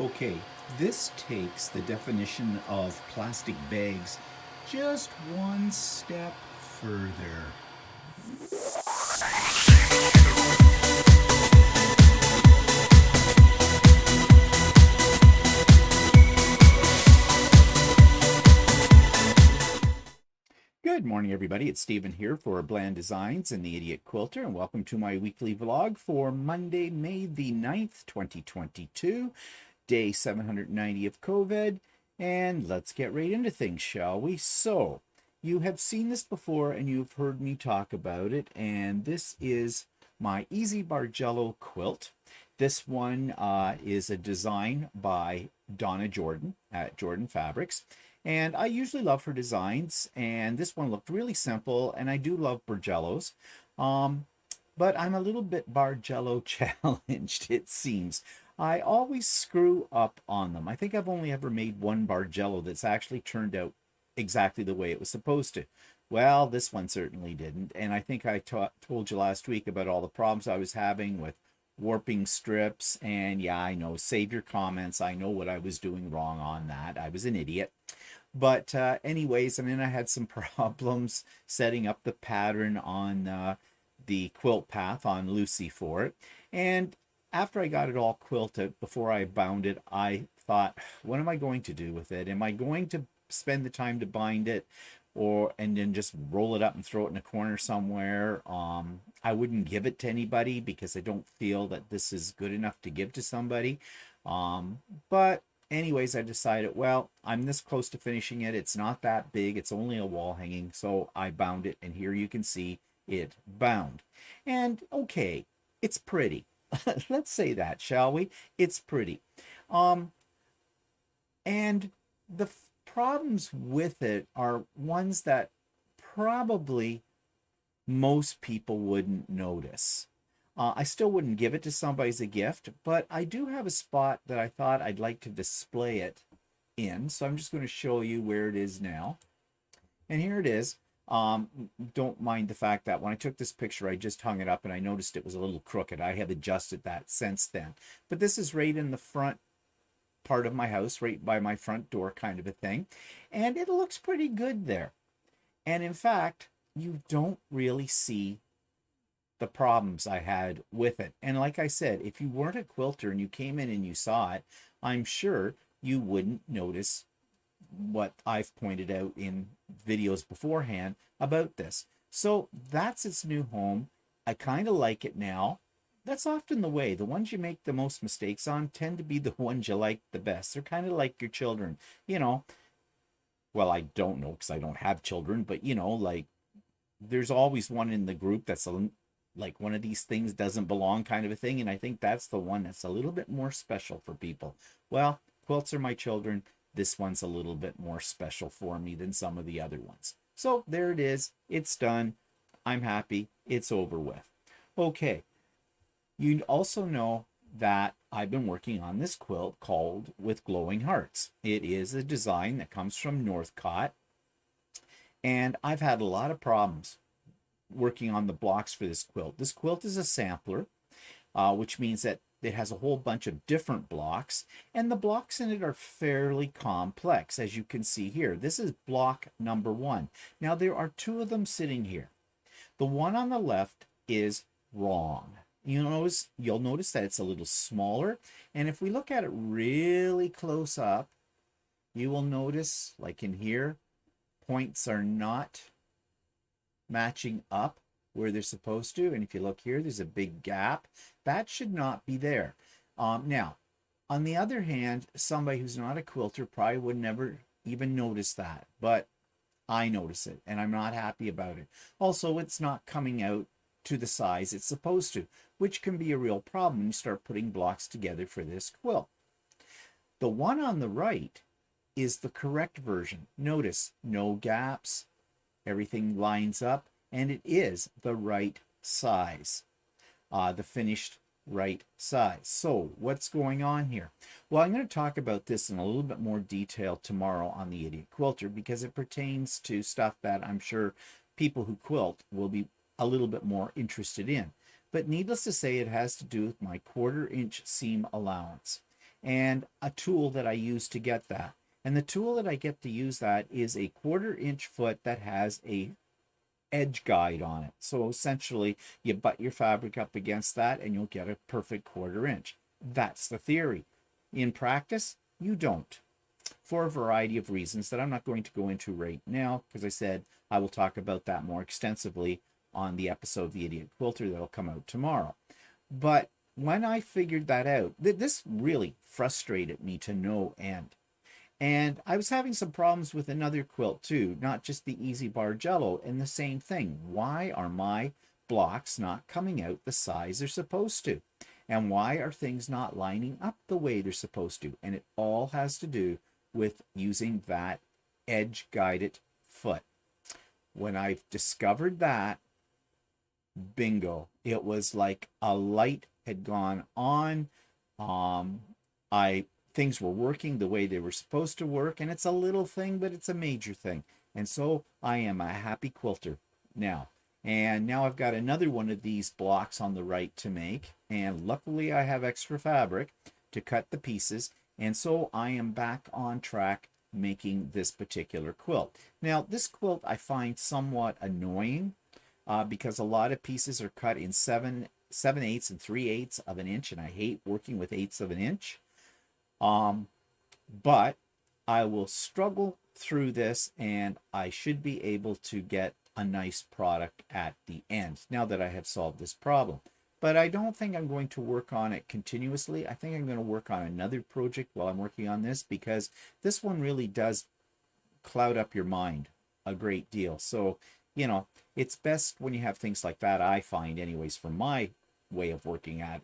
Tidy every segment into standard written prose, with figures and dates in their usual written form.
Okay, this takes the definition of plastic bags just one step further. Good morning, everybody. It's Stephen here for Bland Designs and the Idiot Quilter, and welcome to my weekly vlog for Monday, May the 9th, 2022, day 790 of COVID. And let's get right into things, shall we? So, you have seen this before and you've heard me talk about it, and this is my Easy Bargello quilt. This one is a design by Donna Jordan at Jordan Fabrics. And I usually love her designs, and this one looked really simple, and I do love Bargellos. But I'm a little bit Bargello challenged, it seems. I always screw up on them. I think I've only ever made one Bargello that's actually turned out exactly the way it was supposed to. Well, this one certainly didn't, and I think I told you last week about all the problems I was having with warping strips, and yeah, I know, save your comments. I know what I was doing wrong on that. I was an idiot. But anyways, and then I had some problems setting up the pattern on the quilt path on Lucy for it. And after I got it all quilted, before I bound it, I thought, what am I going to do with it? Am I going to spend the time to bind it, or and then just roll it up and throw it in a corner somewhere? I wouldn't give it to anybody because I don't feel that this is good enough to give to somebody. But anyways, I decided, well, I'm this close to finishing it. It's not that big. It's only a wall hanging. So I bound it, and here you can see it bound. And okay, it's pretty. Let's say that, shall we? It's pretty. Um, and the problems with it are ones that probably most people wouldn't notice. I still wouldn't give it to somebody as a gift, but I do have a spot that I thought I'd like to display it in. So I'm just going to show you where it is now. And here it is. Don't mind the fact that when I took this picture, I just hung it up and I noticed it was a little crooked. I have adjusted that since then. But this is right in the front part of my house, right by my front door kind of a thing. And it looks pretty good there. And in fact, you don't really see the problems I had with it. And like I said, if you weren't a quilter and you came in and you saw it, I'm sure you wouldn't notice what I've pointed out in videos beforehand about this. So that's its new home. I kind of like it now. That's often the way. The ones you make the most mistakes on tend to be the ones you like the best. They're kind of like your children. You know, well, I don't know because I don't have children, but you know, like there's always one in the group that's like one of these things doesn't belong kind of a thing. And I think that's the one that's a little bit more special for people. Well, quilts are my children. This one's a little bit more special for me than some of the other ones. So there it is. It's done. I'm happy. It's over with. Okay. You also know that I've been working on this quilt called With Glowing Hearts. It is a design that comes from Northcott. And I've had a lot of problems working on the blocks for this quilt. This quilt is a sampler, which means that it has a whole bunch of different blocks, and the blocks in it are fairly complex, as you can see here. This is block number 1. Now, there are 2 of them sitting here. The one on the left is wrong. You'll notice that it's a little smaller, and if we look at it really close up, you will notice, like in here, points are not matching up where they're supposed to. And if you look here, there's a big gap. That should not be there. Now, on the other hand, somebody who's not a quilter probably would never even notice that. But I notice it, and I'm not happy about it. Also, it's not coming out to the size it's supposed to, which can be a real problem when you start putting blocks together for this quilt. The one on the right is the correct version. Notice no gaps, everything lines up, and it is the right size, the finished right size. So what's going on here? Well, I'm going to talk about this in a little bit more detail tomorrow on the Idiot Quilter because it pertains to stuff that I'm sure people who quilt will be a little bit more interested in. But needless to say, it has to do with my 1/4 inch seam allowance. and a tool that I use to get that. And the tool that I get to use that is a 1/4 inch foot that has a edge guide on it. So essentially you butt your fabric up against that and you'll get a perfect 1/4 inch. That's the theory. In practice, you don't, for a variety of reasons that I'm not going to go into right now, because I said I will talk about that more extensively on the episode of The Idiot Quilter that'll come out tomorrow. But when I figured that out, this really frustrated me to no end. And I was having some problems with another quilt too, not just the Easy Bargello, and the same thing. Why are my blocks not coming out the size they're supposed to? And why are things not lining up the way they're supposed to? And it all has to do with using that edge guided foot. When I've discovered that, bingo, it was like a light had gone on. I things were working the way they were supposed to work, and it's a little thing, but it's a major thing. And so I am a happy quilter now. And now I've got another one of these blocks on the right to make, and luckily I have extra fabric to cut the pieces, and so I am back on track making this particular quilt. Now this quilt I find somewhat annoying because a lot of pieces are cut in 7/8 and 3/8 of an inch, and I hate working with 1/8 of an inch. But I will struggle through this, and I should be able to get a nice product at the end now that I have solved this problem. But I don't think I'm going to work on it continuously. I think I'm going to work on another project while I'm working on this, because this one really does cloud up your mind a great deal. So, it's best when you have things like that, I find anyways, from my way of working at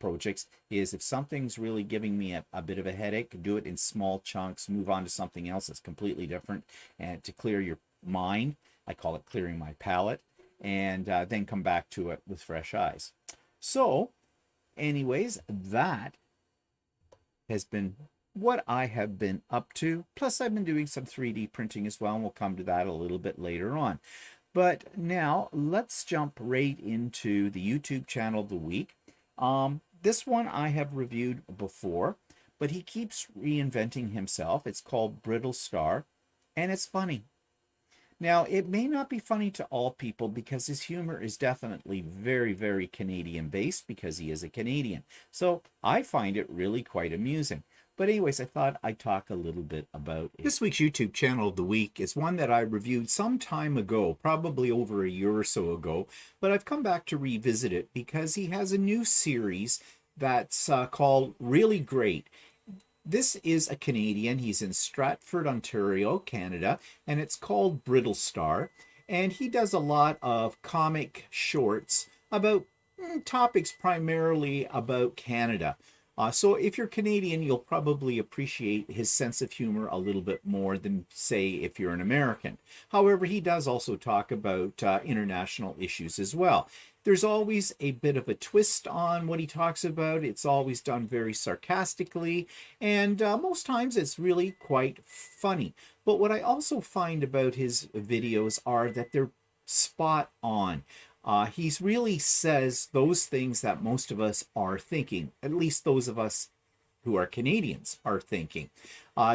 projects, is if something's really giving me a bit of a headache, do it in small chunks, move on to something else that's completely different, and to clear your mind. I call it clearing my palate, and then come back to it with fresh eyes. So anyways, that has been what I have been up to. Plus I've been doing some 3D printing as well, and we'll come to that a little bit later on. But now let's jump right into the YouTube channel of the week. This one I have reviewed before, but he keeps reinventing himself. It's called Brittlestar, and it's funny. Now, it may not be funny to all people because his humor is definitely very, very Canadian based, because he is a Canadian. So I find it really quite amusing. But anyways, I thought I'd talk a little bit about it. This week's YouTube channel of the week is one that I reviewed some time ago, probably over a year or so ago, but I've come back to revisit it because he has a new series that's called Really Great. This is a Canadian. He's in Stratford, Ontario, Canada, and it's called Brittlestar. And he does a lot of comic shorts about topics primarily about Canada. So if you're Canadian, you'll probably appreciate his sense of humor a little bit more than, say, if you're an American. However, he does also talk about international issues as well. There's always a bit of a twist on what he talks about. It's always done very sarcastically, and most times it's really quite funny. But what I also find about his videos are that they're spot on. He really says those things that most of us are thinking, at least those of us who are Canadians are thinking.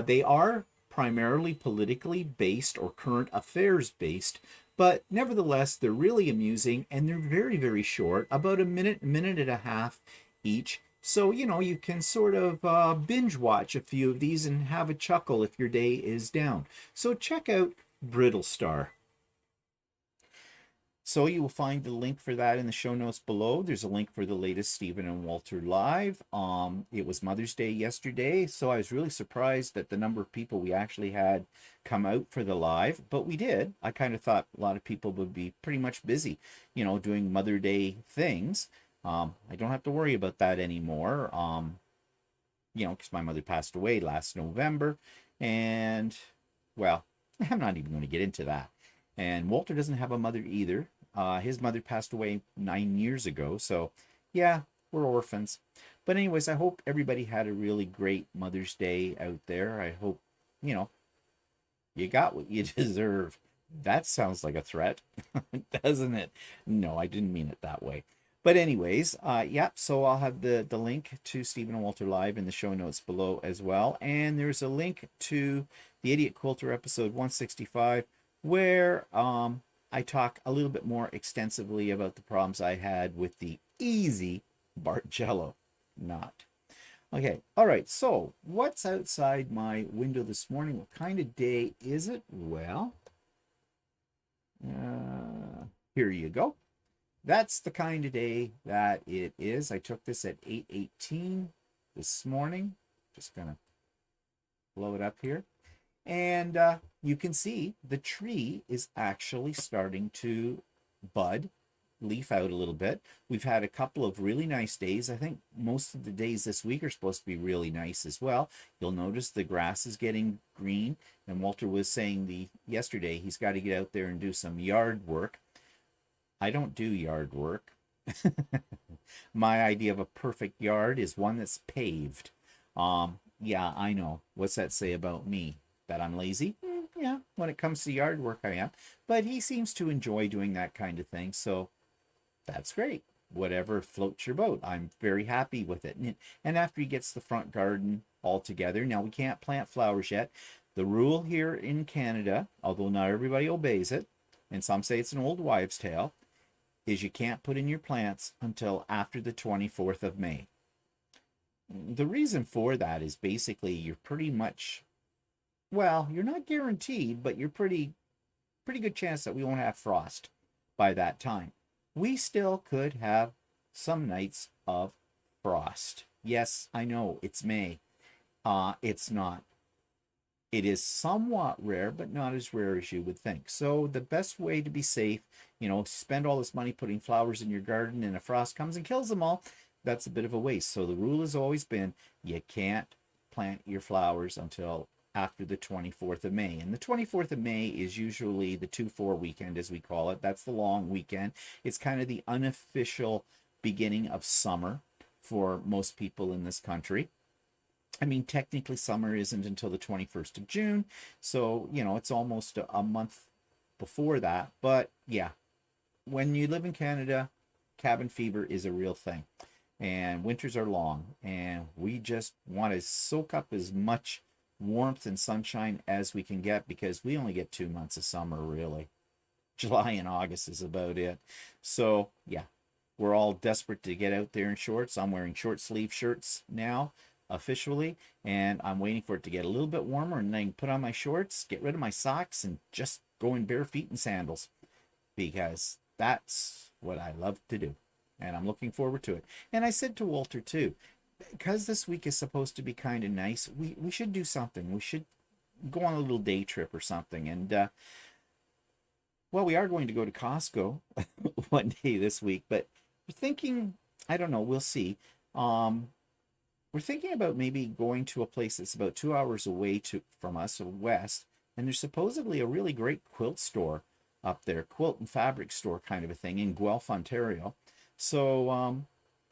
They are primarily politically based or current affairs based, but nevertheless, they're really amusing, and they're very, very short, about a minute, minute and a half each. So, you can sort of binge watch a few of these and have a chuckle if your day is down. So check out Brittlestar. So you will find the link for that in the show notes below. There's a link for the latest Stephen and Walter live. It was Mother's Day yesterday, so I was really surprised at the number of people we actually had come out for the live, but we did. I kind of thought a lot of people would be pretty much busy, doing Mother Day things. I don't have to worry about that anymore, because my mother passed away last November, and, well, I'm not even going to get into that. And Walter doesn't have a mother either. His mother passed away 9 years ago. So, yeah, we're orphans. But anyways, I hope everybody had a really great Mother's Day out there. I hope, you got what you deserve. That sounds like a threat, doesn't it? No, I didn't mean it that way. But anyways, yeah, so I'll have the link to Stephen and Walter Live in the show notes below as well. And there's a link to the Idiot Quilter episode 165, where I talk a little bit more extensively about the problems I had with the easy Bargello-Not. Okay, all right, so what's outside my window this morning? What kind of day is it? Well, here you go. That's the kind of day that it is. I took this at 8:18 this morning. Just gonna blow it up here. And you can see the tree is actually starting to bud, leaf out a little bit. We've had a couple of really nice days. I think most of the days this week are supposed to be really nice as well. You'll notice the grass is getting green. And Walter was saying yesterday he's got to get out there and do some yard work. I don't do yard work. My idea of a perfect yard is one that's paved. Yeah, I know. What's that say about me? That I'm lazy? Yeah, when it comes to yard work, I am. But he seems to enjoy doing that kind of thing, so that's great. Whatever floats your boat. I'm very happy with it. And after he gets the front garden all together, now we can't plant flowers yet. The rule here in Canada, although not everybody obeys it, and some say it's an old wives' tale, is you can't put in your plants until after the 24th of May. The reason for that is basically you're pretty much, well, you're not guaranteed, but you're pretty good chance that we won't have frost by that time. We still could have some nights of frost. Yes, I know, it's May. It's not. It is somewhat rare, but not as rare as you would think. So the best way to be safe, spend all this money putting flowers in your garden and a frost comes and kills them all, that's a bit of a waste. So the rule has always been you can't plant your flowers until after the 24th of May. And the 24th of May is usually the 2-4 weekend, as we call it. That's the long weekend. It's kind of the unofficial beginning of summer for most people in this country. I mean, technically summer isn't until the 21st of June, so, it's almost a month before that. But yeah, when you live in Canada, cabin fever is a real thing. And winters are long, and we just want to soak up as much warmth and sunshine as we can get, because we only get 2 months of summer, really. July and August is about it. So, yeah, we're all desperate to get out there in shorts. I'm wearing short sleeve shirts now, officially, and I'm waiting for it to get a little bit warmer, and then I can put on my shorts, get rid of my socks, and just go in bare feet and sandals, because that's what I love to do, and I'm looking forward to it. And I said to Walter too, because this week is supposed to be kind of nice, we should do something. We should go on a little day trip or something. And well, we are going to go to Costco one day this week, but we're thinking, I don't know, we'll see. We're thinking about maybe going to a place that's about 2 hours away from us, so west, and there's supposedly a really great quilt store up there, quilt and fabric store kind of a thing in Guelph, Ontario. So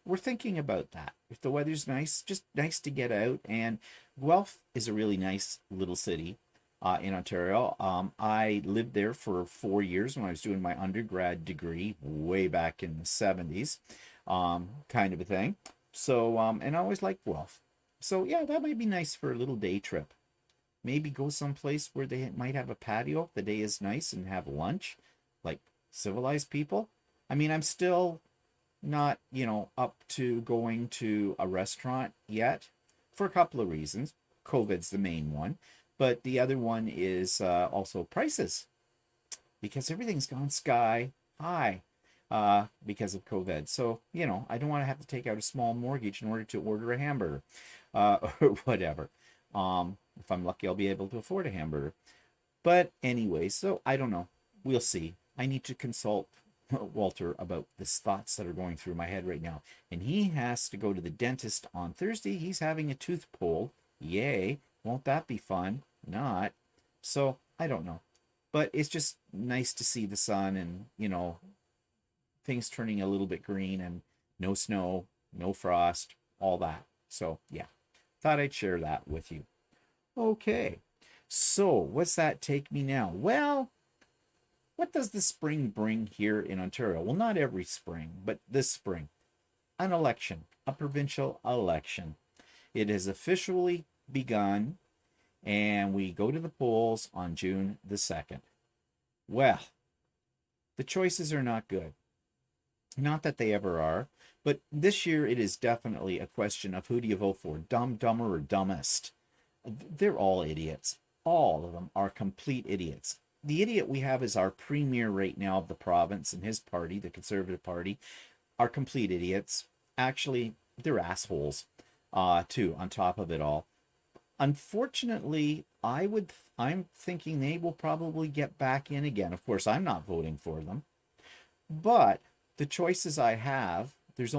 we're thinking about that. If the weather's nice, just nice to get out. And Guelph is a really nice little city in Ontario. I lived there for 4 years when I was doing my undergrad degree way back in the 70s, kind of a thing. So, and I always liked Guelph. So, yeah, that might be nice for a little day trip. Maybe go someplace where they might have a patio if the day is nice and have lunch, like civilized people. I mean, I'm still not, up to going to a restaurant yet for a couple of reasons. COVID's the main one, but the other one is also prices, because everything's gone sky high because of COVID. So, I don't want to have to take out a small mortgage in order to order a hamburger or whatever. If I'm lucky, I'll be able to afford a hamburger. But anyway, so I don't know. We'll see. I need to consult Walter about the thoughts that are going through my head right now. And he has to go to the dentist on Thursday. He's having a tooth pulled. Yay. Won't that be fun? Not. So, I don't know. But it's just nice to see the sun and, things turning a little bit green and no snow, no frost, all that. So, yeah. Thought I'd share that with you. Okay. So, what's that take me now? Well, What does the spring bring here in Ontario? Well, not every spring, but this spring. An election, a provincial election. It has officially begun, and we go to the polls on June the 2nd. Well, the choices are not good. Not that they ever are, but this year it is definitely a question of who do you vote for, dumb, dumber, or dumbest. They're all idiots. All of them are complete idiots. The idiot we have is our premier right now of the province and his party, the Conservative Party, are complete idiots. Actually, they're assholes, too, on top of it all. Unfortunately, I'm thinking they will probably get back in again. Of course, I'm not voting for them. But the choices I have, there's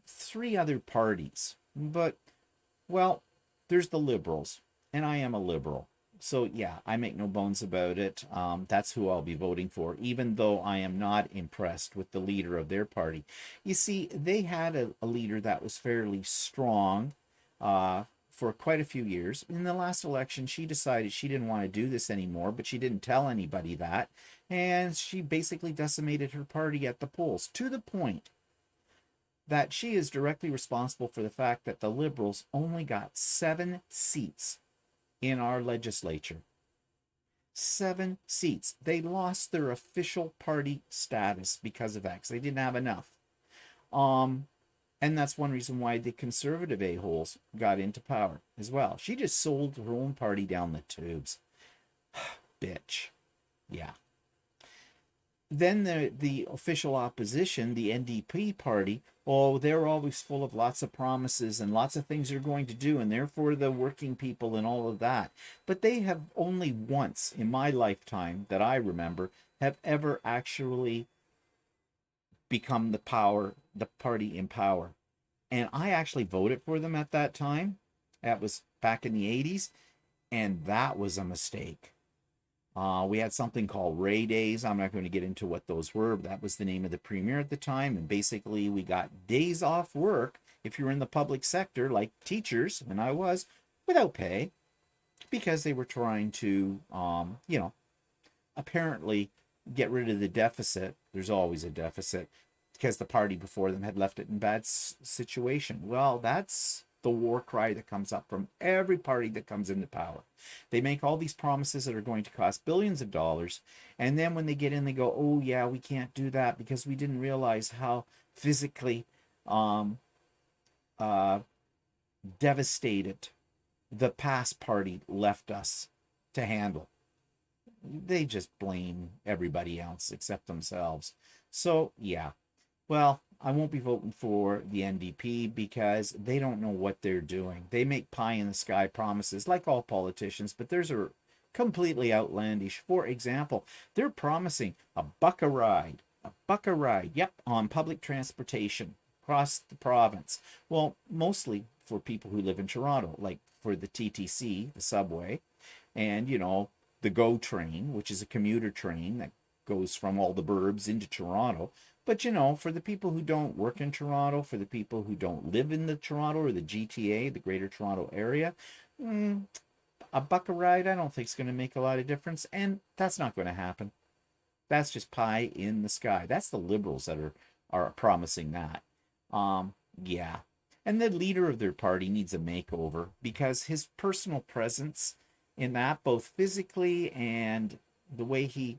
three other parties. But, well, there's the Liberals, and I am a Liberal. So, yeah, I make no bones about it. That's who I'll be voting for, even though I am not impressed with the leader of their party. You see, they had a leader that was fairly strong for quite a few years. In the last election, she decided she didn't want to do this anymore, but she didn't tell anybody that. And she basically decimated her party at the polls to the point that she is directly responsible for the fact that the Liberals only got 7 seats in our legislature. 7 seats. They lost their official party status because of that, because they didn't have enough. And that's one reason why the conservative a-holes got into power as well. She just sold her own party down the tubes. Bitch. Yeah. Then the official opposition, the NDP party, oh, they're always full of lots of promises and lots of things they're going to do, and they're for the working people and all of that. But they have only once in my lifetime that I remember have ever actually become the party in power. And I actually voted for them at that time. That was back in the 80s, and that was a mistake. We had something called Ray Days. I'm not going to get into what those were, but that was the name of the premier at the time. And basically, we got days off work if you're in the public sector, like teachers, and I was, without pay, because they were trying to, apparently get rid of the deficit. There's always a deficit because the party before them had left it in bad situation. Well, that's the war cry that comes up from every party that comes into power. They make all these promises that are going to cost billions of dollars, and then when they get in, they go, oh yeah, we can't do that because we didn't realize how physically devastated the past party left us to handle. They just blame everybody else except themselves. So yeah, well, I won't be voting for the NDP because they don't know what they're doing. They make pie in the sky promises like all politicians, but theirs are completely outlandish. For example, they're promising a buck a ride, yep, on public transportation across the province. Well, mostly for people who live in Toronto, like for the TTC, the subway, and, the GO train, which is a commuter train that goes from all the burbs into Toronto. But, for the people who don't work in Toronto, for the people who don't live in the Toronto or the GTA, the Greater Toronto Area, a buck a ride, I don't think is going to make a lot of difference. And that's not going to happen. That's just pie in the sky. That's the Liberals that are promising that. Yeah. And the leader of their party needs a makeover because his personal presence in that, both physically and the way he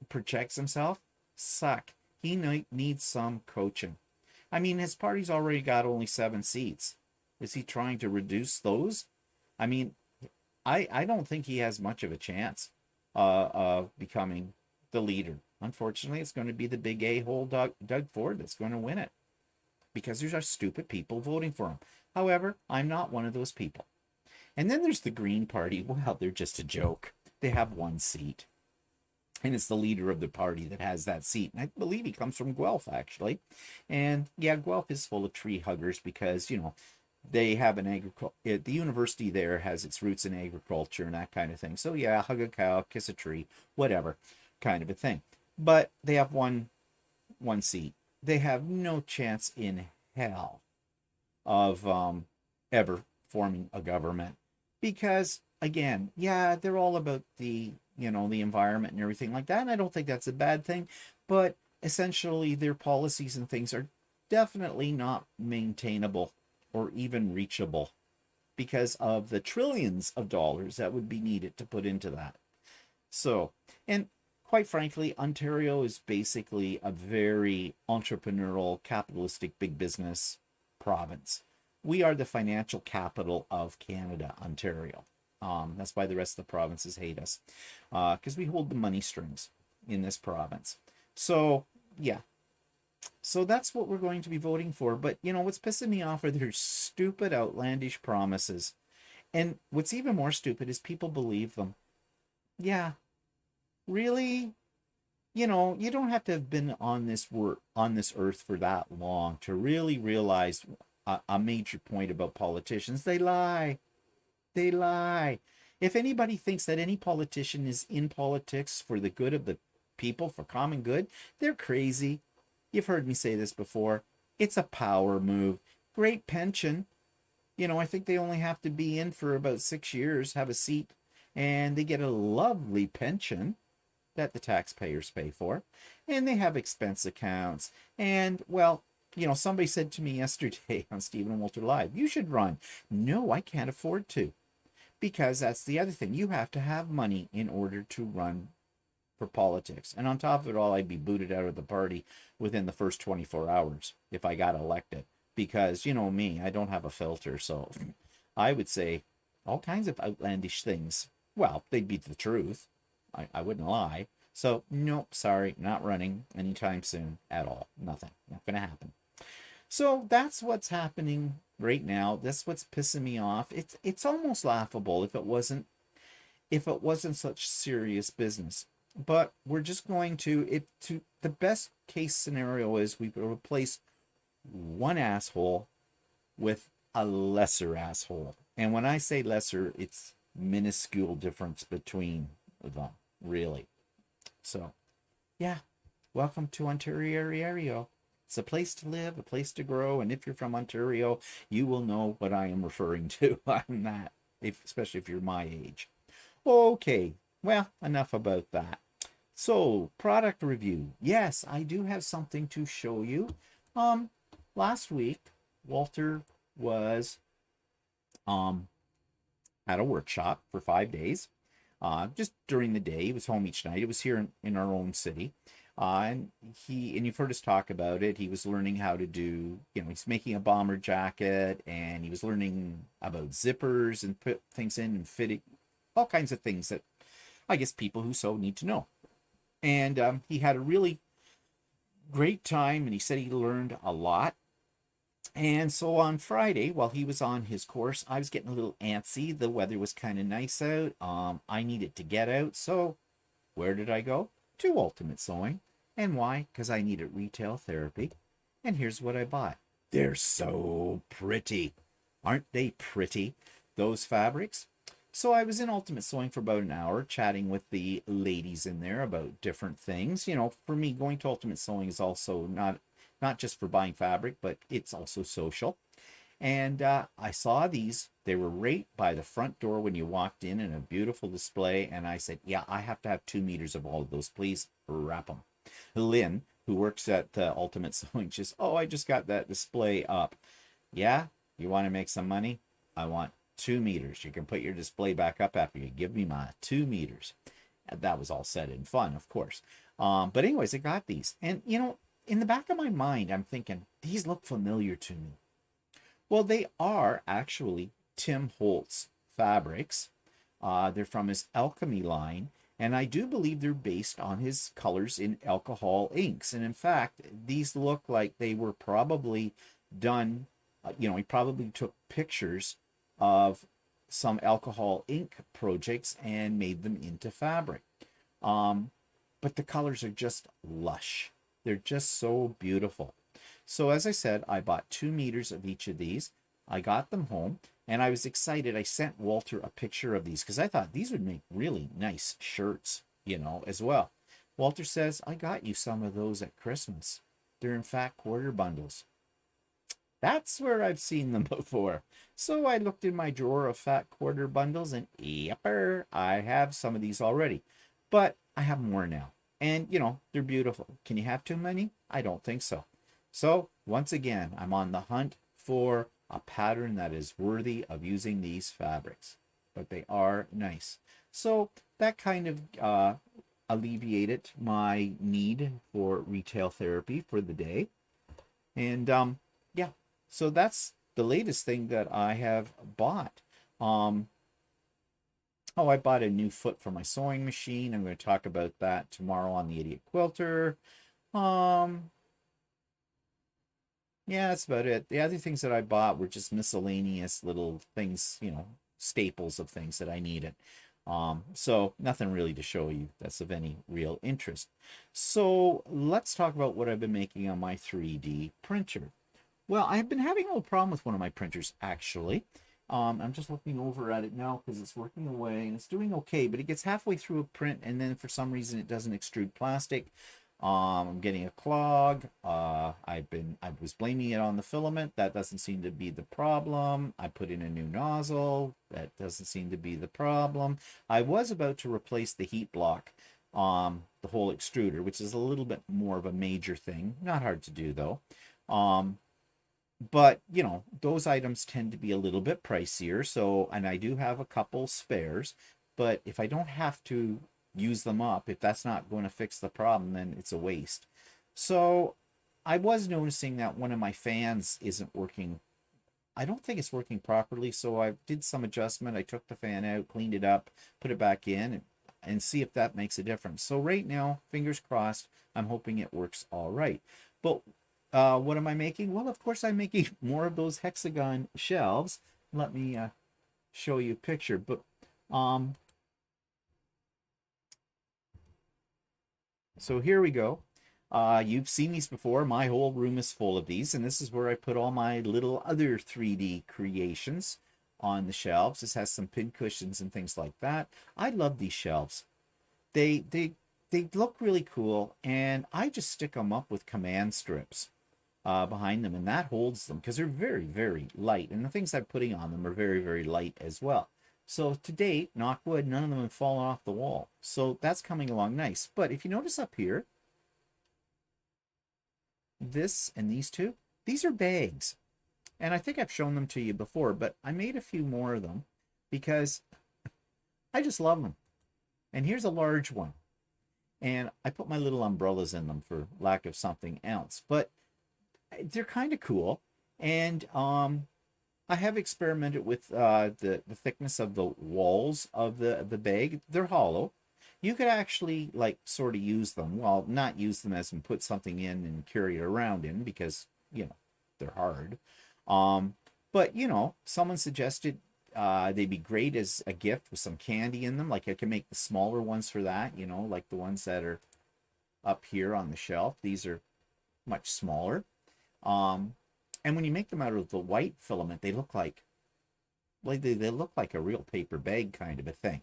projects himself, suck. He needs some coaching. I mean, his party's already got only 7 seats. Is he trying to reduce those? I mean, I don't think he has much of a chance of becoming the leader. Unfortunately, it's going to be the big a-hole Doug Ford that's going to win it because there's our stupid people voting for him. However, I'm not one of those people. And then there's the Green Party. Well, they're just a joke. They have 1 seat. And it's the leader of the party that has that seat. And I believe he comes from Guelph, actually. And yeah, Guelph is full of tree huggers because, they have an the university there has its roots in agriculture and that kind of thing. So yeah, hug a cow, kiss a tree, whatever kind of a thing. But they have one seat. They have no chance in hell of ever forming a government. Because, again, yeah, they're all about the the environment and everything like that. And I don't think that's a bad thing, but essentially their policies and things are definitely not maintainable or even reachable because of the trillions of dollars that would be needed to put into that. So, and quite frankly, Ontario is basically a very entrepreneurial, capitalistic, big business province. We are the financial capital of Canada, Ontario. That's why the rest of the provinces hate us, because we hold the money strings in this province. So, yeah. So that's what we're going to be voting for. But, what's pissing me off are their stupid, outlandish promises. And what's even more stupid is people believe them. Yeah, really? You don't have to have been on this earth for that long to really realize a major point about politicians. They lie. They lie. If anybody thinks that any politician is in politics for the good of the people, for common good, they're crazy. You've heard me say this before. It's a power move. Great pension. I think they only have to be in for about 6 years, have a seat, and they get a lovely pension that the taxpayers pay for. And they have expense accounts. And, well, somebody said to me yesterday on Stephen and Walter Live, you should run. No, I can't afford to. Because that's the other thing. You have to have money in order to run for politics. And on top of it all, I'd be booted out of the party within the first 24 hours if I got elected. Because, me, I don't have a filter. So I would say all kinds of outlandish things. Well, they'd be the truth. I wouldn't lie. So, nope, sorry, not running anytime soon at all. Nothing. Not going to happen. So that's what's happening right now. That's what's pissing me off. It's almost laughable if it wasn't such serious business. But we're just going to the best case scenario is we replace one asshole with a lesser asshole. And when I say lesser, it's minuscule difference between them, really. So, yeah, welcome to Ontario. It's a place to live, a place to grow, and if you're from Ontario, you will know what I am referring to on that, especially if you're my age. Okay, well, enough about that. So, product review. Yes, I do have something to show you. Last week, Walter was at a workshop for 5 days. Just during the day, he was home each night. It was here in our own city. And you've heard us talk about it. He was learning how to do, he's making a bomber jacket, and he was learning about zippers and put things in and fitting, all kinds of things that I guess people who sew need to know. And he had a really great time, and he said he learned a lot. And so on Friday, while he was on his course, I was getting a little antsy. The weather was kind of nice out. I needed to get out. So where did I go? To Ultimate Sewing. And why? Because I needed retail therapy. And here's what I bought. They're so pretty. Aren't they pretty? Those fabrics. So I was in Ultimate Sewing for about an hour, chatting with the ladies in there about different things. For me, going to Ultimate Sewing is also not just for buying fabric, but it's also social. And I saw these. They were right by the front door when you walked in a beautiful display. And I said, yeah, I have to have 2 meters of all of those. Please wrap them. Lynn, who works at Ultimate Sewing, I just got that display up. Yeah, you want to make some money? I want 2 meters. You can put your display back up after you give me my 2 meters. And that was all said in fun, of course. But anyways, I got these. And, in the back of my mind, I'm thinking, these look familiar to me. Well, they are actually Tim Holtz fabrics. They're from his Alchemy line, and I do believe they're based on his colors in alcohol inks. And in fact, these look like they were probably done, he probably took pictures of some alcohol ink projects and made them into fabric. But the colors are just lush. They're just so beautiful. So as I said, I bought 2 meters of each of these. I got them home, and I was excited. I sent Walter a picture of these because I thought these would make really nice shirts, as well. Walter says, I got you some of those at Christmas. They're in fact quarter bundles. That's where I've seen them before. So I looked in my drawer of fat quarter bundles, and yepper, I have some of these already. but I have more now. And, you know, they're beautiful. Can you have too many? I don't think so. So, once again, I'm on the hunt for a pattern that is worthy of using these fabrics, but they are nice. So, that kind of alleviated my need for retail therapy for the day. And yeah, so that's the latest thing that I have bought. Um, oh, I bought a new foot for my sewing machine. I'm going to talk about that tomorrow on the Idiot Quilter. Um, yeah, that's about it. The other things that I bought were just miscellaneous little things, you know, staples of things that I needed. So nothing really to show you that's of any real interest. So let's talk about what I've been making on my 3D printer. Well, I've been having a little problem with one of my printers, actually. I'm just looking over at it now because it's working away and it's doing okay, but it gets halfway through a print and then for some reason it doesn't extrude plastic. I'm getting a clog. I was blaming it on the filament. That doesn't seem to be the problem. I put in a new nozzle. That doesn't seem to be the problem. I was about to replace the heat block, the whole extruder, which is a little bit more of a major thing. Not hard to do though. But you know, those items tend to be a little bit pricier. So, and I do have a couple spares, but if I don't have to use them up, if that's not going to fix the problem, then it's a waste. So I was noticing that one of my fans isn't working. I don't think it's working properly. So I did some adjustment. I took the fan out, cleaned it up, put it back in, and see if that makes a difference. So right now, fingers crossed, I'm hoping it works all right. But what am I making? Well, of course, I'm making more of those hexagon shelves. Let me show you a picture. But so here we go. You've seen these before. My whole room is full of these, and this is where I put all my little other 3D creations on the shelves. This has some pin cushions and things like that. I love these shelves. They look really cool, and I just stick them up with command strips behind them, and that holds them because they're very, very light. And the things I'm putting on them are very, very light as well. So to date, knock wood, none of them have fallen off the wall. So that's coming along nice. But if you notice up here, this and these two, these are bags. And I think I've shown them to you before, but I made a few more of them because I just love them. And here's a large one. And I put my little umbrellas in them for lack of something else. But they're kind of cool. And I have experimented with the thickness of the walls of the bag. They're hollow. You could actually like sort of use them. Well, not use them as in put something in and carry it around in because, you know, they're hard. But, you know, someone suggested they'd be great as a gift with some candy in them. Like I can make the smaller ones for that, you know, like the ones that are up here on the shelf. These are much smaller. And when you make them out of the white filament, they look like they look like a real paper bag kind of a thing.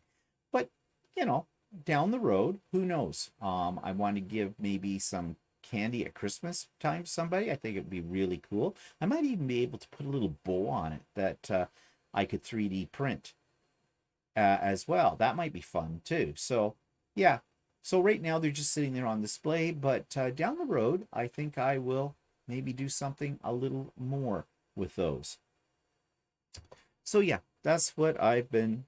But, you know, down the road, who knows? I want to give maybe some candy at Christmas time to somebody. I think it'd be really cool. I might even be able to put a little bow on it that I could 3D print as well. That might be fun too. So, yeah. So right now they're just sitting there on display, but down the road, I think I will maybe do something a little more with those. So yeah, that's what I've been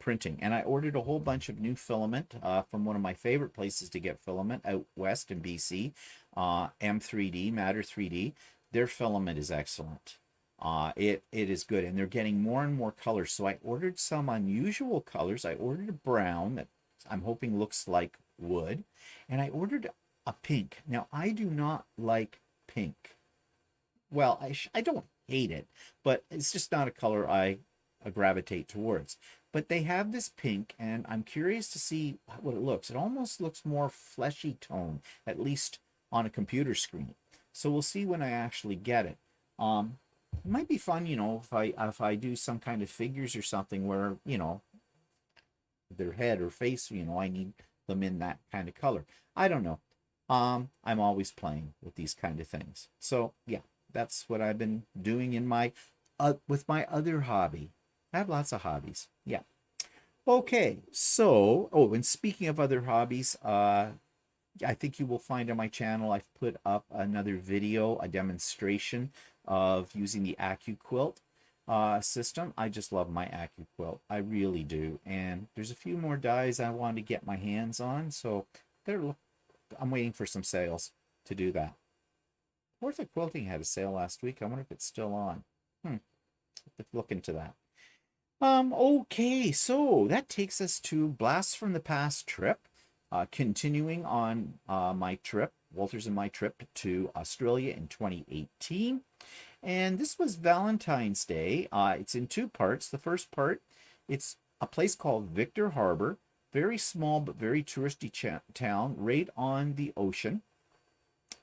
printing. And I ordered a whole bunch of new filament from one of my favorite places to get filament out west in BC, M3D, Matter 3D. Their filament is excellent. It is good, and they're getting more and more colors. So I ordered some unusual colors. I ordered a brown that I'm hoping looks like wood, and I ordered a pink. Now, I do not like pink. Well, I don't hate it, but it's just not a color I gravitate towards. But they have this pink, and I'm curious to see what it looks. It almost looks more fleshy tone, at least on a computer screen. So we'll see when I actually get it. It might be fun, you know, if I do some kind of figures or something where, you know, their head or face, you know, I need them in that kind of color. I don't know. I'm always playing with these kind of things. So yeah, that's what I've been doing in my with my other hobby. I have lots of hobbies. Yeah. Okay, so, oh, and speaking of other hobbies, I think you will find on my channel I've put up another video, a demonstration of using the Accuquilt system. I just love my Accuquilt. I really do. And there's a few more dies I want to get my hands on, so I'm waiting for some sales to do that. Worth of Quilting had a sale last week. I wonder if it's still on. Let's look into that. Okay, so that takes us to Blast from the Past trip. Continuing on my trip, Walter's and my trip to Australia in 2018. And this was Valentine's Day. It's in two parts. The first part, it's a place called Victor Harbor. Very small but very touristy town right on the ocean.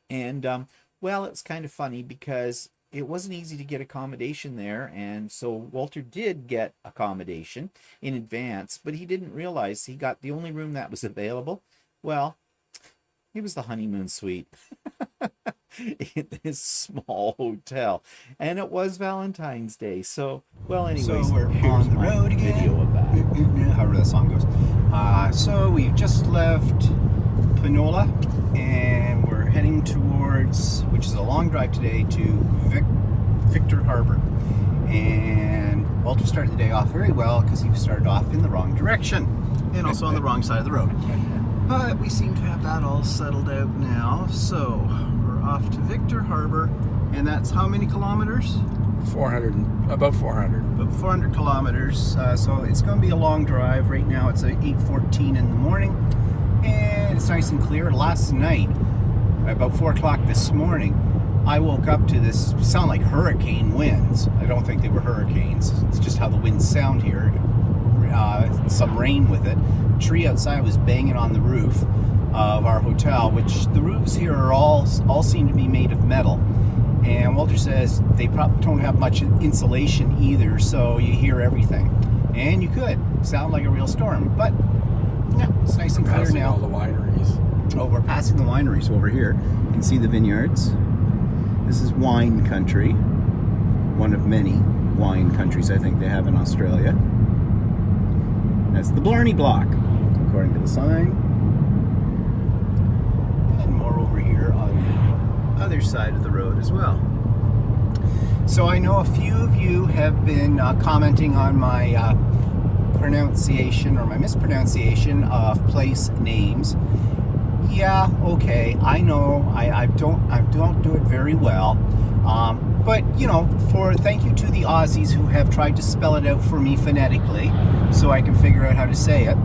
And, well, it's kind of funny because it wasn't easy to get accommodation there, and so Walter did get accommodation in advance, but he didn't realize he got the only room that was available. Well, it was the honeymoon suite in this small hotel, and it was Valentine's Day. So, well, anyways, so we're on the road again. Video of that. However that song goes. So we just left Panola, and we're heading towards, which is a long drive today, to Victor Harbor. And Walter started the day off very well because he started off in the wrong direction and also on the wrong side of the road. But we seem to have that all settled out now. So we're off to Victor Harbor, and that's how many kilometers? 400, about 400. About 400 kilometers. So it's going to be a long drive. Right now it's 8:14 in the morning, and it's nice and clear. Last night, about 4 o'clock this morning, I woke up to this sound like hurricane winds. I don't think they were hurricanes. It's just how the winds sound here. Some rain with it. Tree outside was banging on the roof of our hotel, which the roofs here are all seem to be made of metal. And Walter says they probably don't have much insulation either, so you hear everything. And you could sound like a real storm, but yeah, it's nice and clear now. All the wineries. Oh, we're passing the wineries over here. You can see the vineyards. This is wine country, one of many wine countries I think they have in Australia. That's the Blarney Block, according to the sign. And more over here on the other side of the road as well. So I know a few of you have been commenting on my pronunciation or my mispronunciation of place names. Yeah, okay, I know I don't do it very well, but you know, thank you to the Aussies who have tried to spell it out for me phonetically so I can figure out how to say it.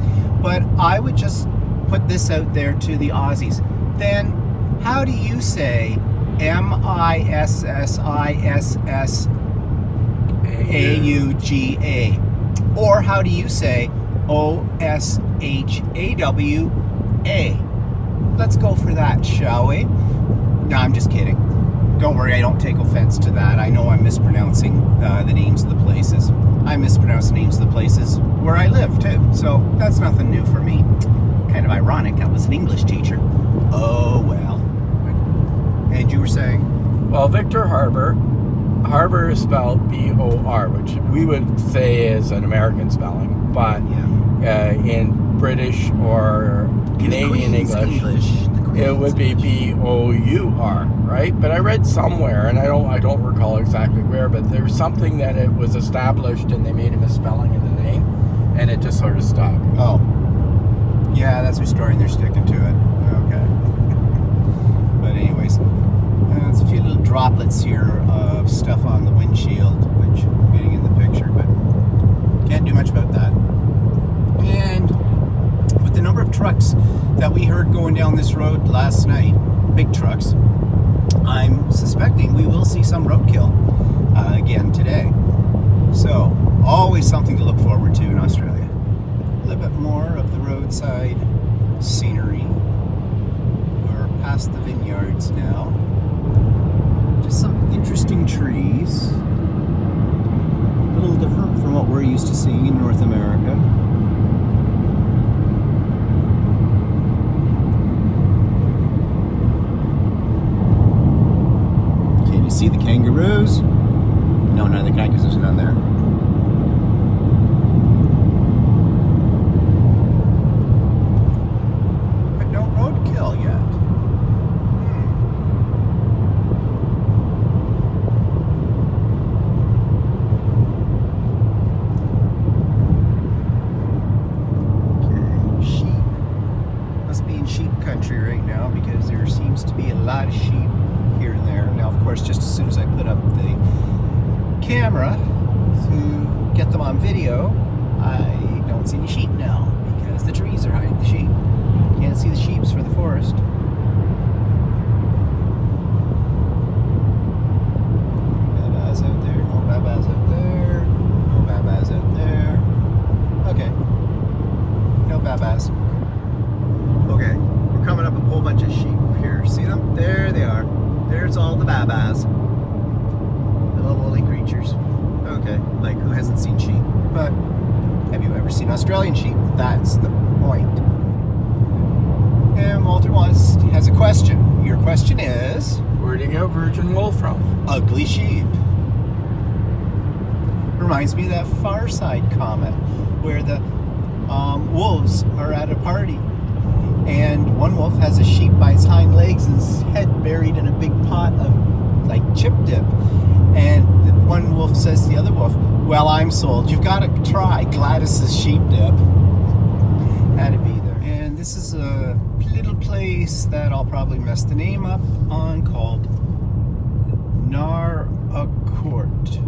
But I would just put this out there to the Aussies. Then how do you say Mississauga? Or how do you say Oshawa? Let's go for that, shall we? No, I'm just kidding. Don't worry, I don't take offense to that. I know I'm mispronouncing the names of the places. I mispronounce the names of the places where I live, too. So that's nothing new for me. Kind of ironic, I was an English teacher. Oh, well. And you were saying? Well, Victor Harbor. Harbor is spelled B-O-R, which we would say is an American spelling. But in British or Canadian English, it would be B-O-U-R, right? But I read somewhere, and I don't recall exactly where, but there's something that it was established and they made a misspelling in the name, and it just sort of stuck. Oh. Yeah, that's their story and they're sticking to it. Okay. But anyways, there's a few little droplets here of stuff on the windshield, which I'm getting in the picture, but can't do much about that. And with the number of trucks that we heard going down this road last night, big trucks, I'm suspecting we will see some roadkill again today. So, always something to look forward to in Australia. A little bit more of the roadside scenery. We're past the vineyards now. Just some interesting trees. A little different from what we're used to seeing in North America. See the kangaroos? No, the kangaroos are down there. as soon as I put up the camera to get them on video, I don't see any sheep now because the trees are hiding the sheep. Can't see the sheeps for the forest. Babas out there, no babas out there, no babas out there. Okay, no babas. Okay, we're coming up a whole bunch of sheep here. See them? There they are. There's all the babas. The little woolly creatures. Okay, like who hasn't seen sheep? But have you ever seen Australian sheep? That's the point. And Walter has a question. Your question is? Where'd you get virgin wool from? Ugly sheep. Reminds me of that Far Side comment where the wolves are at a party and one wolf has a sheep by its hind legs and his head buried in a big pot of like chip dip, and the one wolf says to the other wolf, well, I'm sold, you've got to try Gladys's sheep dip. Had to be there. And this is a little place that I'll probably mess the name up on, called Accuquilt.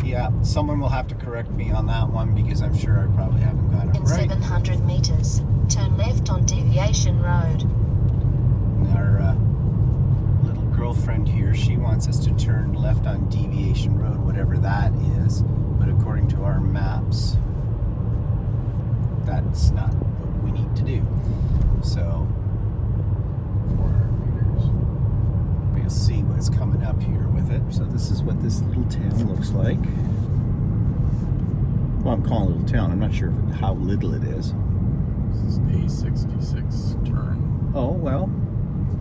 Yeah, someone will have to correct me on that one because I'm sure I probably haven't got it In right. 700 meters, turn left on Deviation Road. Our little girlfriend here, she wants us to turn left on Deviation Road, whatever that is. But according to our maps, that's not what we need to do. So, 400 meters. we'll see what's coming up here with it. So this is what this little town looks like. Well, I'm calling it a little town. I'm not sure how little it is. This is A66 turn. Oh, well,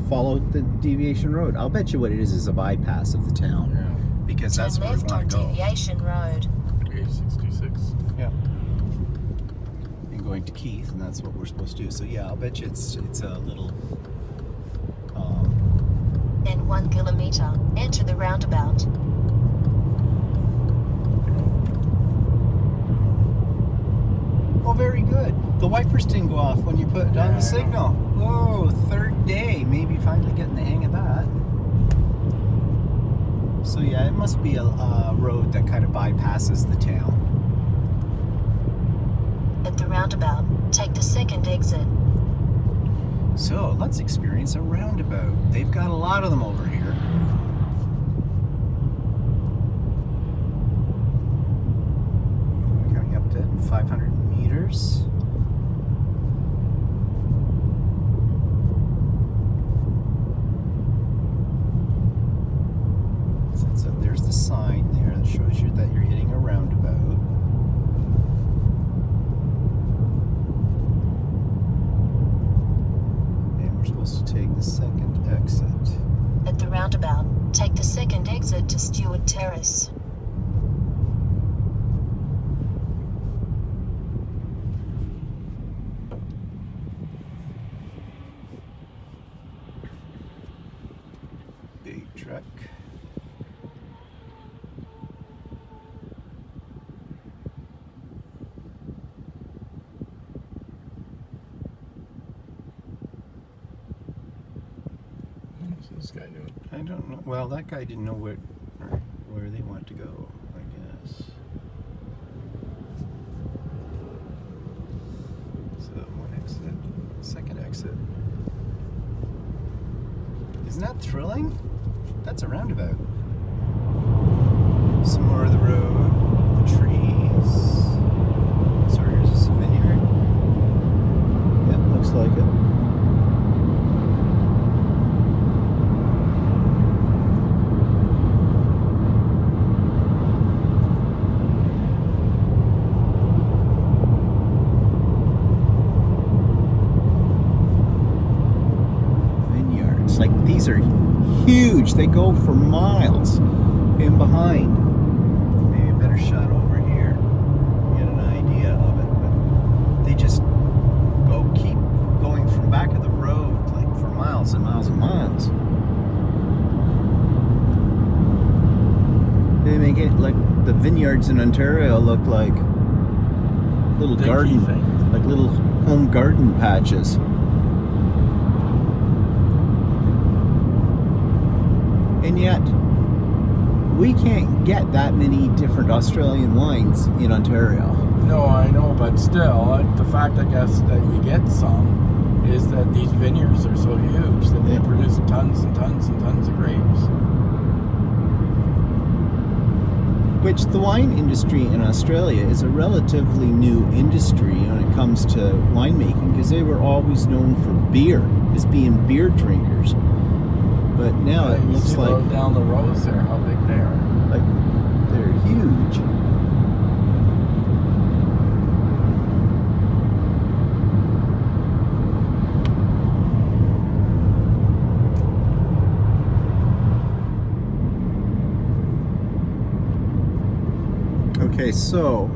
follow the Deviation Road. I'll bet you what it is a bypass of the town. Yeah. Because that's Turn where we left on want to go. Deviation Road. A66. Yeah. And going to Keith, and that's what we're supposed to do. So yeah, I'll bet you it's a little. Then 1 kilometer, enter the roundabout. Oh, very good. The wipers didn't go off when you put on the signal. Oh, third day. Maybe finally getting the hang of that. So yeah, it must be a road that kind of bypasses the town. At the roundabout, take the second exit. So let's experience a roundabout. They've got a lot of them over here. We're coming up to 500 meters. So there's the sign there that shows you that you're hitting a roundabout. And we're supposed to take the second exit. At the roundabout, take the second exit to Stewart Terrace. Big truck. What's this guy doing? I don't know. Well, that guy didn't know where they want to go, I guess. So one exit, second exit. Isn't that thrilling? That's a roundabout. Some more of the road, the trees. Sorry, is this a vineyard? Yep, looks like it. Like, these are huge. They go for miles in behind. Maybe a better shot over here. Get an idea of it. But they just keep going from back of the road, like for miles and miles and miles. They make it like the vineyards in Ontario look like little garden things, like little home garden patches. And yet, we can't get that many different Australian wines in Ontario. No, I know, but still, the fact, I guess, that you get some is that these vineyards are so huge that they produce tons and tons and tons of grapes. Which the wine industry in Australia is a relatively new industry when it comes to winemaking, because they were always known for beer, as being beer drinkers. But now it looks like down the rows there, how big they are. Like they're huge. Okay, so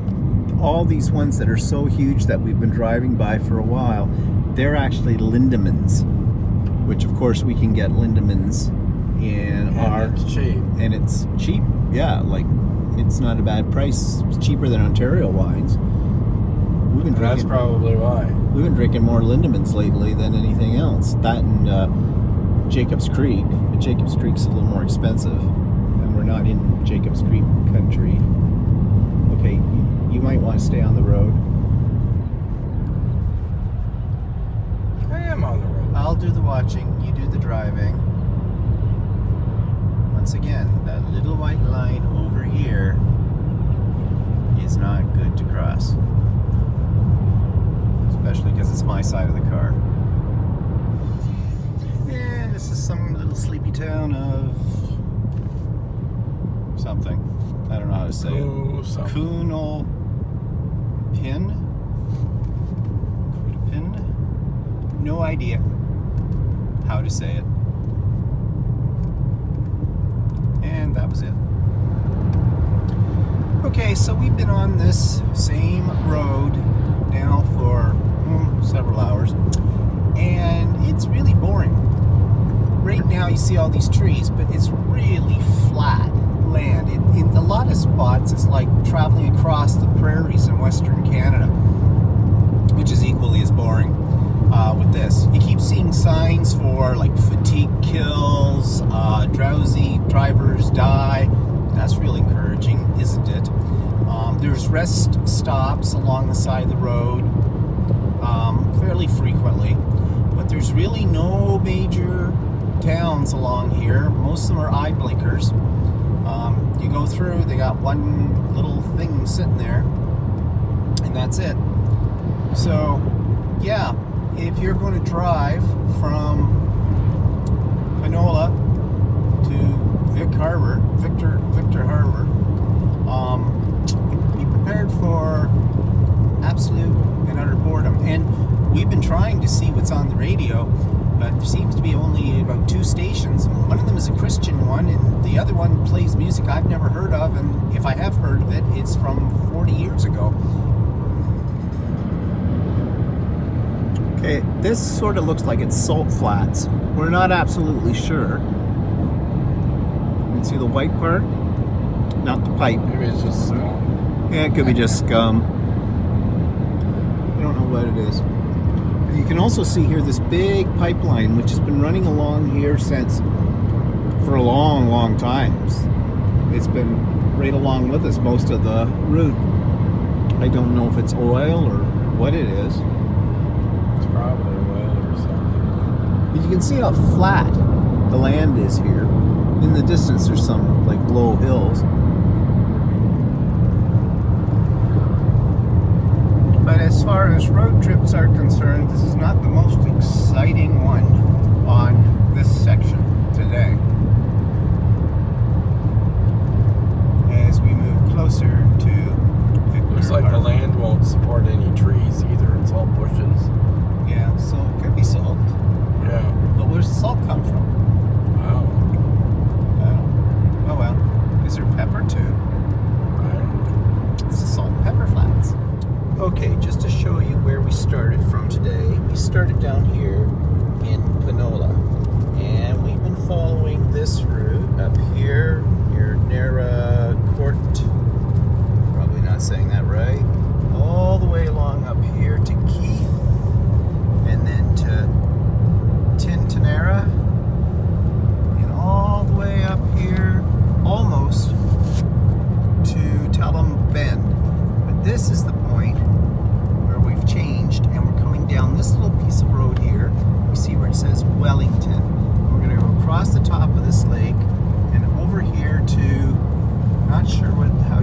all these ones that are so huge that we've been driving by for a while, they're actually Lindemans, which of course we can get Lindemans in It's cheap. and it's cheap. Yeah, like it's not a bad price. It's cheaper than Ontario wines. We've been That's drinking. probably why. We've been drinking more Lindemans lately than anything else. That and Jacobs Creek. But Jacobs Creek's a little more expensive, and we're not in Jacobs Creek country. Okay, you might want to stay on the road. I am on the road. I'll do the watching, you do the driving. Once again, that little white line over here is not good to cross. Especially because it's my side of the car. And this is some little sleepy town of something. I don't know how to say it. Kunal Pin? No idea how to say it. And that was it. Okay, so we've been on this same road now for several hours, and it's really boring. Right now you see all these trees, but it's really flat land. In a lot of spots it's like traveling across the prairies in Western Canada, which is equally as boring. With this, you keep seeing signs for like fatigue kills, drowsy drivers die. That's really encouraging, isn't it? There's rest stops along the side of the road fairly frequently, but there's really no major towns along here. Most of them are eye blinkers. You go through, they got one little thing sitting there, and that's it. So, yeah, if you're going to drive from Panola to Victor Harbor, be prepared for absolute and utter boredom. And we've been trying to see what's on the radio, but there seems to be only about 2 stations. One of them is a Christian one, and the other one plays music I've never heard of, and if I have heard of it, it's from 40 years ago. Okay, this sort of looks like it's salt flats. We're not absolutely sure. You can see the white part, not the pipe. Maybe it's just scum. Yeah, it could be just scum. I don't know what it is. You can also see here this big pipeline, which has been running along here for a long, long time. It's been right along with us most of the route. I don't know if it's oil or what it is. It's probably oil or something. But you can see how flat the land is here. In the distance, there's some like low hills. But as far as road trips are concerned, this is not the most exciting one on this section today. As we move closer to Victor Looks like the Harbor. land won't support any trees either. It's all bushes. Yeah, so it could be salt. Yeah. But where's the salt come from? Wow. Oh well. Is there pepper too? It's the salt and pepper flats. Okay, just to show you where we started from today, we started down here in Panola, and we've been following this route up here near Nera Court, probably not saying that right, all the way along up here to Keith, and then to Tintinera, and all the way up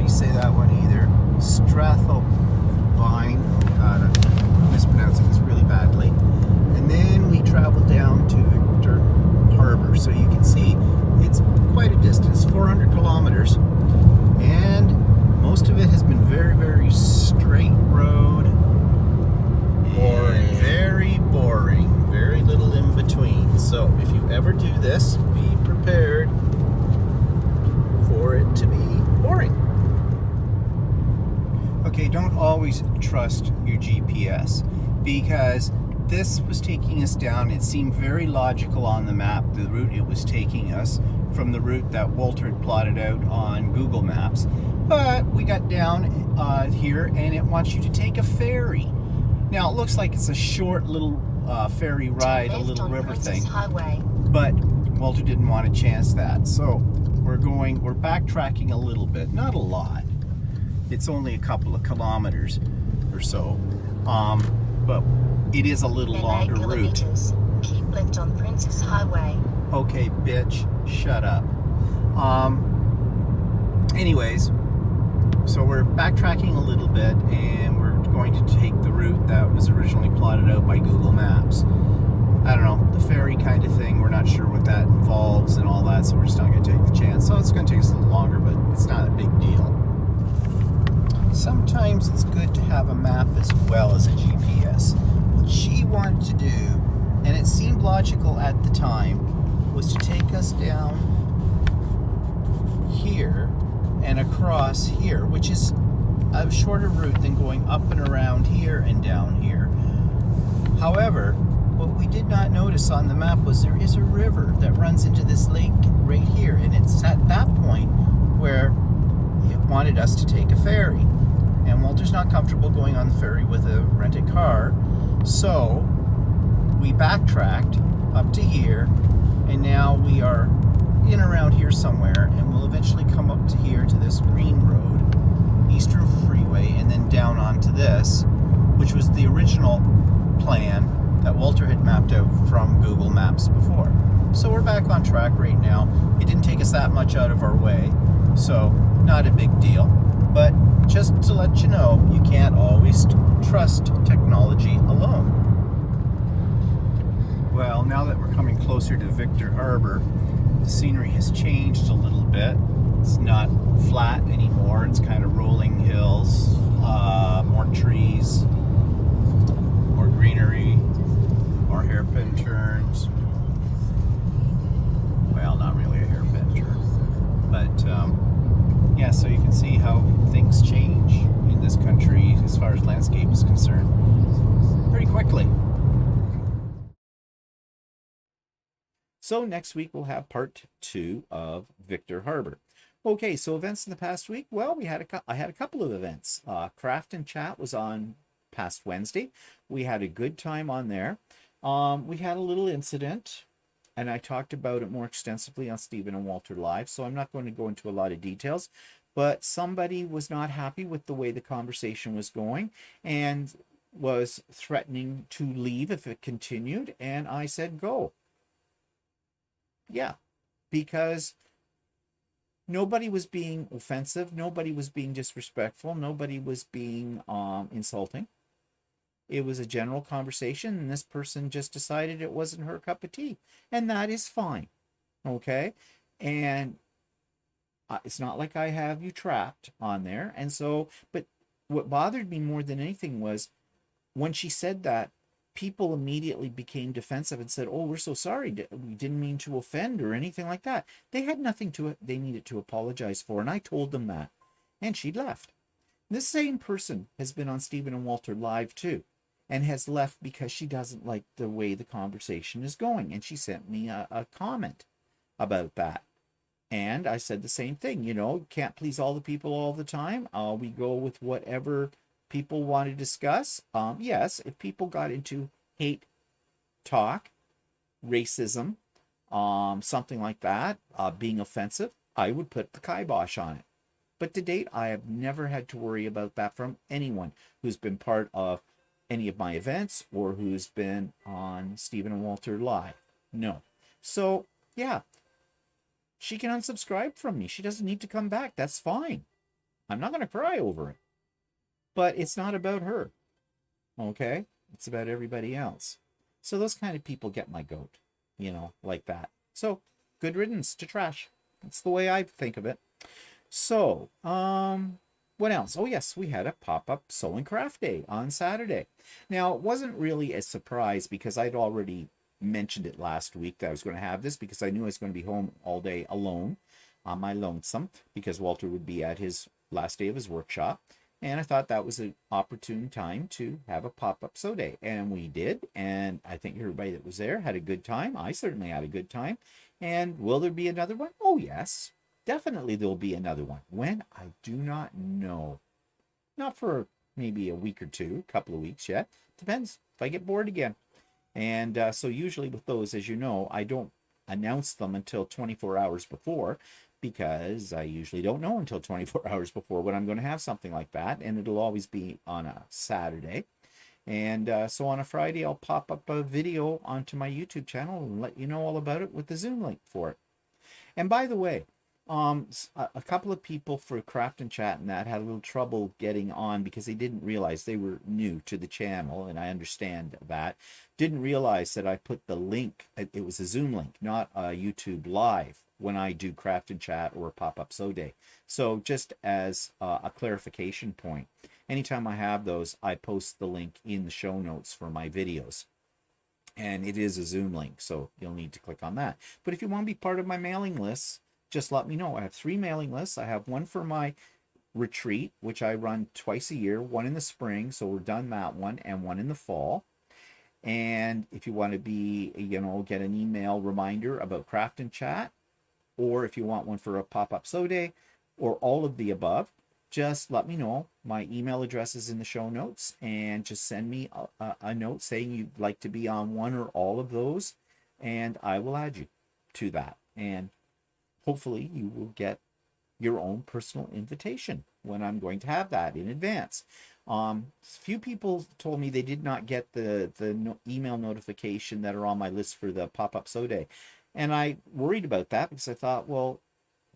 you say that one either. Strathovine. Oh God, I'm mispronouncing this really badly. And then we traveled down to Victor Harbor. So you can see it's quite a distance, 400 kilometers. And most of it has been very, very straight road. Boring. And very boring. Very little in between. So if you ever do this, be prepared for it to be boring. Okay, don't always trust your GPS, because this was taking us down. It seemed very logical on the map, the route it was taking us, from the route that Walter had plotted out on Google Maps. But we got down here, and it wants you to take a ferry. Now, it looks like it's a short little ferry ride, a little river thing. Highway. But Walter didn't want to chance that. So we're backtracking a little bit, not a lot. It's only a couple of kilometers or so. But it is a little Then longer 8 route. kilometers. Keep left on Princess Highway. Okay, bitch, shut up. Anyways, so we're backtracking a little bit, and we're going to take the route that was originally plotted out by Google Maps. I don't know, the ferry kind of thing, we're not sure what that involves and all that, so we're just not going to take the chance. So it's going to take us a little longer, but it's not a big deal. Sometimes it's good to have a map as well as a GPS. What she wanted to do, and it seemed logical at the time, was to take us down here and across here, which is a shorter route than going up and around here and down here. However, what we did not notice on the map was there is a river that runs into this lake right here, and it's at that point where it wanted us to take a ferry. And Walter's not comfortable going on the ferry with a rented car, so we backtracked up to here, and now we are in around here somewhere, and we'll eventually come up to here to this green road, Eastern Freeway, and then down onto this, which was the original plan that Walter had mapped out from Google Maps before. So we're back on track right now. It didn't take us that much out of our way, so not a big deal. But just to let you know, you can't always trust technology alone. Well, now that we're coming closer to Victor Harbor, the scenery has changed a little bit. It's not flat anymore. It's kind of rolling hills, more trees, more greenery, more hairpin turns. Well, not really a hairpin turn, but yeah, so you can see how things change in this country as far as landscape is concerned pretty quickly. So next week we'll have part 2 of Victor Harbor. Okay, so events in the past week. Well, I had a couple of events. Craft and Chat was on past Wednesday. We had a good time on there. We had a little incident, and I talked about it more extensively on Stephen and Walter Live, so I'm not going to go into a lot of details, but somebody was not happy with the way the conversation was going and was threatening to leave if it continued, and I said go. Yeah, because nobody was being offensive, nobody was being disrespectful, nobody was being insulting. It was a general conversation, and this person just decided it wasn't her cup of tea, and that is fine. Okay, and it's not like I have you trapped on there. And so, but what bothered me more than anything was when she said that, people immediately became defensive and said, oh, we're so sorry, we didn't mean to offend or anything like that. They had nothing they needed to apologize for, and I told them that, and she left. This same person has been on Stephen and Walter Live too, and has left because she doesn't like the way the conversation is going, and she sent me a comment about that. And I said the same thing, can't please all the people all the time. We go with whatever people want to discuss. Yes, if people got into hate talk, racism, something like that, being offensive, I would put the kibosh on it. But to date, I have never had to worry about that from anyone who's been part of any of my events or who's been on Stephen and Walter Live. No. So, yeah, she can unsubscribe from me. She doesn't need to come back. That's fine. I'm not going to cry over it. But it's not about her. Okay? It's about everybody else. So those kind of people get my goat, like that. So good riddance to trash. That's the way I think of it. So, what else? Oh, yes, we had a pop-up Sew and Craft Day on Saturday. Now, it wasn't really a surprise because I'd already mentioned it last week that I was going to have this because I knew I was going to be home all day alone on my lonesome because Walter would be at his last day of his workshop. And I thought that was an opportune time to have a pop-up sew day. And we did. And I think everybody that was there had a good time. I certainly had a good time. And will there be another one? Oh, yes. Definitely there'll be another one. When? I do not know. Not for maybe a week or two, a couple of weeks yet. Depends if I get bored again. And so usually with those, as you know, I don't announce them until 24 hours before because I usually don't know until 24 hours before when I'm going to have something like that. And it'll always be on a Saturday. And so on a Friday, I'll pop up a video onto my YouTube channel and let you know all about it with the Zoom link for it. And by the way, a couple of people for Craft and Chat and that had a little trouble getting on because they didn't realize they were new to the channel, and I understand that. Didn't realize that I put the link, it was a Zoom link, not a YouTube live when I do Craft and Chat or Pop-Up Sew Day. So just as a clarification point, anytime I have those, I post the link in the show notes for my videos. And it is a Zoom link, so you'll need to click on that. But if you want to be part of my mailing list, just let me know. I have 3 mailing lists. I have one for my retreat, which I run twice a year, one in the spring, so we're done that one, and one in the fall. And if you want to be, get an email reminder about Craft and Chat, or if you want one for a pop-up sew day, or all of the above, just let me know. My email address is in the show notes, and just send me a note saying you'd like to be on one or all of those, and I will add you to that. And hopefully you will get your own personal invitation when I'm going to have that in advance. Few people told me they did not get the email notification that are on my list for the pop-up sew day. And I worried about that because I thought, well,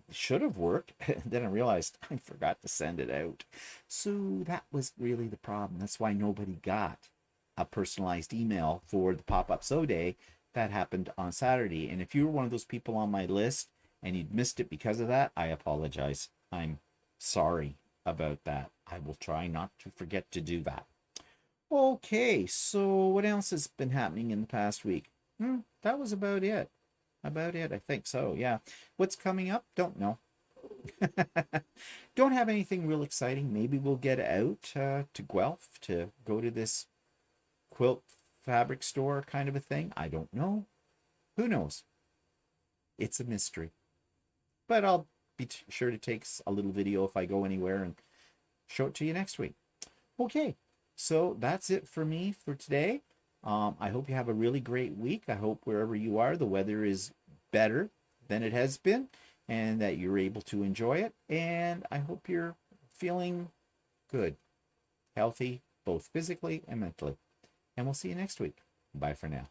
it should have worked. Then I realized I forgot to send it out. So that was really the problem. That's why nobody got a personalized email for the pop-up sew day that happened on Saturday. And if you were one of those people on my list and you'd missed it because of that, I apologize. I'm sorry about that. I will try not to forget to do that. Okay, so what else has been happening in the past week? That was about it. I think so, yeah. What's coming up? Don't know. Don't have anything real exciting. Maybe we'll get out to Guelph to go to this quilt fabric store kind of a thing. I don't know. Who knows? It's a mystery. But I'll be sure to take a little video if I go anywhere and show it to you next week. Okay, so that's it for me for today. I hope you have a really great week. I hope wherever you are, the weather is better than it has been and that you're able to enjoy it. And I hope you're feeling good, healthy, both physically and mentally. And we'll see you next week. Bye for now.